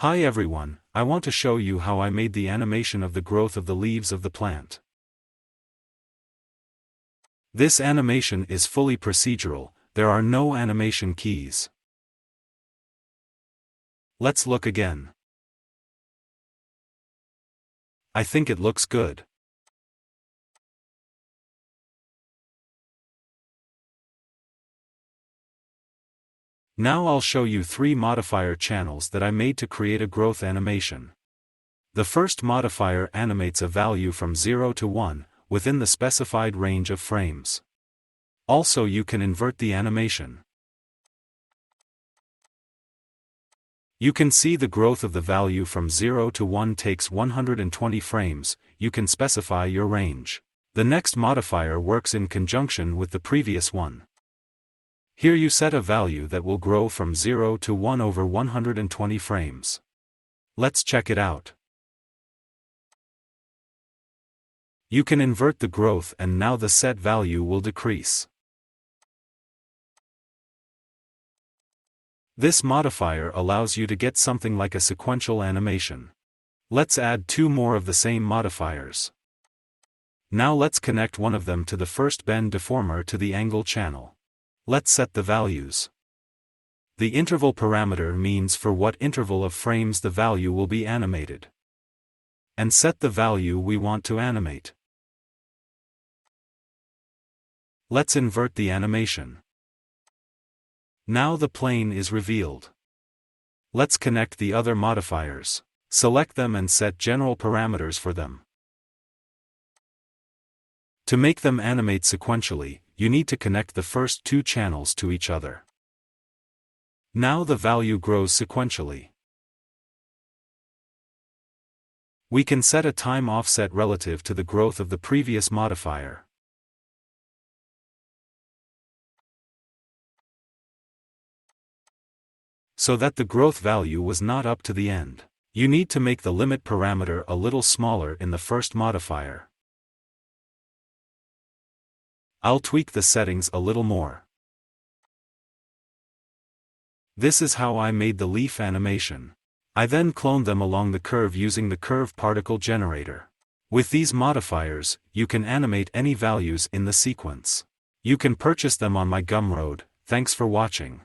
Hi everyone, I want to show you how I made the animation of the growth of the leaves of the plant. This animation is fully procedural, there are no animation keys. Let's look again. I think it looks good. Now I'll show you 3 modifier channels that I made to create a growth animation. The first modifier animates a value from 0 to 1, within the specified range of frames. Also you can invert the animation. You can see the growth of the value from 0 to 1 takes 120 frames, you can specify your range. The next modifier works in conjunction with the previous one. Here you set a value that will grow from 0 to 1 over 120 frames. Let's check it out. You can invert the growth and now the set value will decrease. This modifier allows you to get something like a sequential animation. Let's add 2 more of the same modifiers. Now let's connect one of them to the first bend deformer to the angle channel. Let's set the values. The interval parameter means for what interval of frames the value will be animated. And set the value we want to animate. Let's invert the animation. Now the plane is revealed. Let's connect the other modifiers. Select them and set general parameters for them. To make them animate sequentially, you need to connect the first 2 channels to each other. Now the value grows sequentially. We can set a time offset relative to the growth of the previous modifier. So that the growth value was not up to the end. You need to make the limit parameter a little smaller in the first modifier. I'll tweak the settings a little more. This is how I made the leaf animation. I then cloned them along the curve using the curve particle generator. With these modifiers, you can animate any values in the sequence. You can purchase them on my Gumroad. Thanks for watching.